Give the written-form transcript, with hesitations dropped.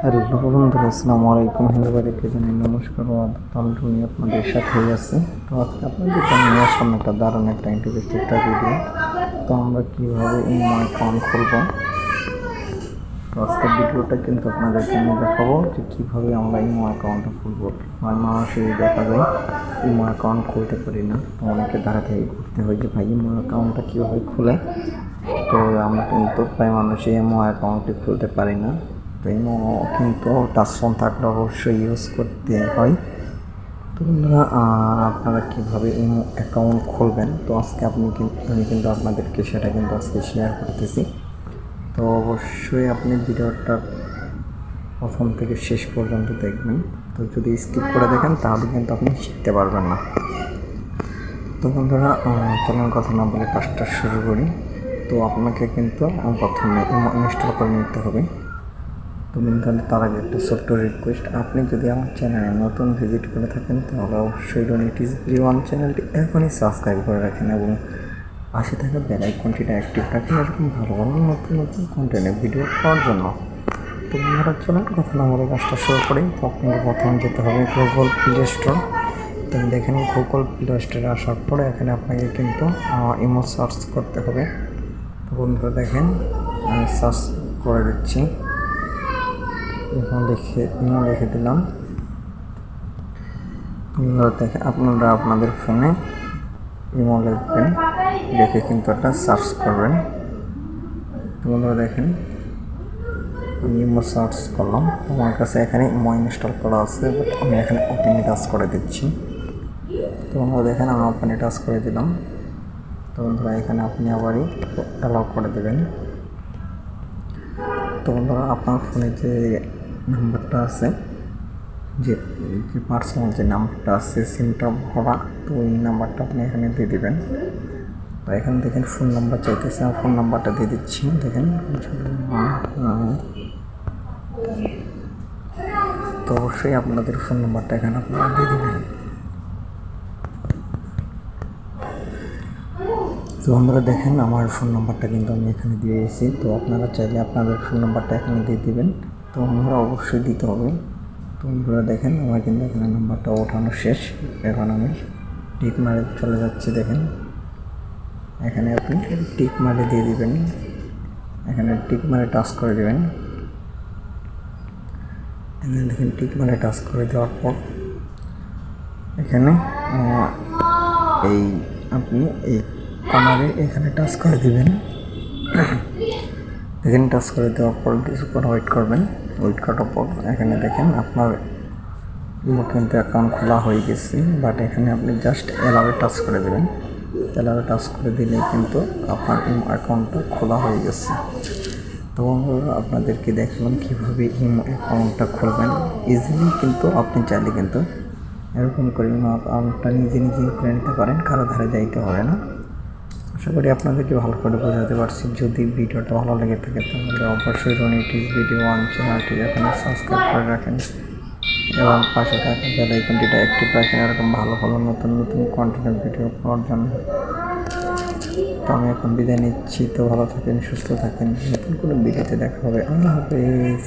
Hello বন্ধুরা, আসসালামু আলাইকুম। হিন্দুবাড়িকে জানাই নমস্কার ও আদাব। আমি আপনাদের সাথেই আছি। তো আজকে আপনাদের জন্য নিয়ে আসলাম একটা দারুণ একটা ইন্টারেস্টিং একটা ভিডিও। তো আমরা কীভাবে ইমো অ্যাকাউন্ট খুলবো, তো আজকের ভিডিওটা কিন্তু আপনাদেরকে আমি দেখাবো যে কীভাবে আমরা ইমো অ্যাকাউন্টটা খুলবো। মানুষের দেখা যায় ইমো অ্যাকাউন্ট খুলতে পারি না, তো অনেকে দাঁড়াতে করতে হয় যে ভাই ইমো অ্যাকাউন্টটা কীভাবে খুলে। তো আমরা কিন্তু প্রায় মানুষই ইমো অ্যাকাউন্টটি খুলতে পারি না। তো ইমো কিন্তু টাচ ফোন থাকলে অবশ্যই ইউজ করতে হয়। তো আপনারা কীভাবে ইমো অ্যাকাউন্ট খুলবেন, তো আজকে আমি কিন্তু আপনাদেরকে সেটা কিন্তু আজকে শেয়ার করতেছি। তো অবশ্যই আপনি ভিডিওটা প্রথম থেকে শেষ পর্যন্ত দেখবেন। তো যদি স্কিপ করে দেখেন তাহলে কিন্তু আপনি শিখতে পারবেন না। তো বন্ধুরা, চলুন কথা না বলে কাজটা শুরু করি। তো আপনাকে কিন্তু প্রথমে ইমো ইনস্টল করে নিতে হবে। তো বন্ধুরা, তার আগে একটা ছোট্ট রিকোয়েস্ট, আপনি যদি আমার চ্যানেলে নতুন ভিজিট করে থাকেন তাহলে অবশ্যই ডোনেটিস ওয়ান চ্যানেলটি এখনই সাবস্ক্রাইব করে রাখেন এবং পাশে থাকা বেল আইকনটিটা অ্যাক্টিভ রাখেন এরকম ভালো ভালো নতুন নতুন কন্টেন্টের ভিডিও পাওয়ার জন্য। তো বন্ধুরা, চলেন কথা না বলে কাজটা শুরু করি। তো আপনাকে প্রথমে যেতে হবে গুগল প্লে স্টোর। তো দেখেন গুগল প্লে স্টোরে আসার পরে এখানে আপনাকে কিন্তু ইমো সার্চ করতে হবে। তো বন্ধুরা দেখেন, আমি সার্চ করে দিচ্ছি। ইমো লিখে দিলাম। দেখেন আপনারা আপনাদের ফোনে ইমো লিখবেন, লিখে কিন্তু একটা সার্চ করবেন। তো বন্ধুরা দেখেন, আমি ইমো সার্চ করলাম, আমার কাছে এখানে ইমো ইনস্টল করা আছে, বাট আমি এখানে ওপেনে টাচ করে দিচ্ছি। তো বন্ধুরা দেখেন, আমি ওপেনে টাচ করে দিলাম। তো বন্ধুরা এখানে আপনি আবারই অ্যালাউ করে দেবেন। তো বন্ধুরা, আপনার ফোনে যে নাম্বারটা আছে, যে পার্সোনাল যে নাম্বারটা আছে সিমটা ভরা, তো ওই নাম্বারটা আপনি এখানে দিয়ে দেবেন। তো এখানে দেখেন ফোন নাম্বার চাইতেছে, আমি ফোন নাম্বারটা দিয়ে দিচ্ছি। দেখেন, তো অবশ্যই আপনাদের ফোন নাম্বারটা এখানে আপনারা দিয়ে দেবেন। তো আমরা দেখেন আমার ফোন নাম্বারটা কিন্তু আমি এখানে দিয়ে এসেছি। তো আপনারা চাইলে আপনাদের ফোন নাম্বারটা এখানে দিয়ে দেবেন। তো আমরা অবশ্যই দিতে হবে। তো বন্ধুরা দেখেন, আমার কিন্তু এখানে নাম্বারটা ওঠানো শেষ। এখন আমি টিক মারে চলে যাচ্ছি। দেখেন এখানে আপনি টিক মারে দিয়ে দিবেন, এখানে টিক মারে টাচ করে দেবেন। এখানে দেখেন টিক মারে টাচ করে দেওয়ার পর এখানে এই আপনি এই কর্নারে এখানে টাচ করে দিবেন। এখানে টাচ করে দেওয়ার পর কিছুক্ষণ ওয়েট করবেন। ওয়েট করার পর এখানে দেখেন আপনার ইমো কিন্তু অ্যাকাউন্ট খোলা হয়ে গেছে, বাট এখানে আপনি জাস্ট অ্যালাউয়ে টাচ করে দেবেন। অ্যালাউয়ে টাচ করে দিলেই কিন্তু আপনার ইমো অ্যাকাউন্টটা খোলা হয়ে গেছে। তো আপনাদেরকে দেখলাম কীভাবে ইমো অ্যাকাউন্টটা খুলবেন ইজিলি। কিন্তু আপনি চাইলে কিন্তু এরকম করে ইমো অ্যাকাউন্টটা নিজে নিজেই করে নিতে পারেন, কারো ধারে যাইতে হবে না। আশা করি আপনাদেরকে ভালো করে বোঝাতে পারছি। যদি ভিডিওটা ভালো লেগে থাকে তাহলে অবশ্যই ডোনেটিস ভিডিও ওয়ান চ্যানেলটি এখানে সাবস্ক্রাইব করে রাখেন এবং পাশে থাকা বেল আইকনটিটা অ্যাক্টিভ রাখেন এরকম ভালো ভালো নতুন নতুন কন্টেন্টের ভিডিও পাওয়ার জন্য। তো আমি এখন বিদায় নিচ্ছি। তো ভালো থাকেন, সুস্থ থাকেন, নতুন কোনো ভিডিওতে দেখা হবে। আল্লাহ হাফেজ।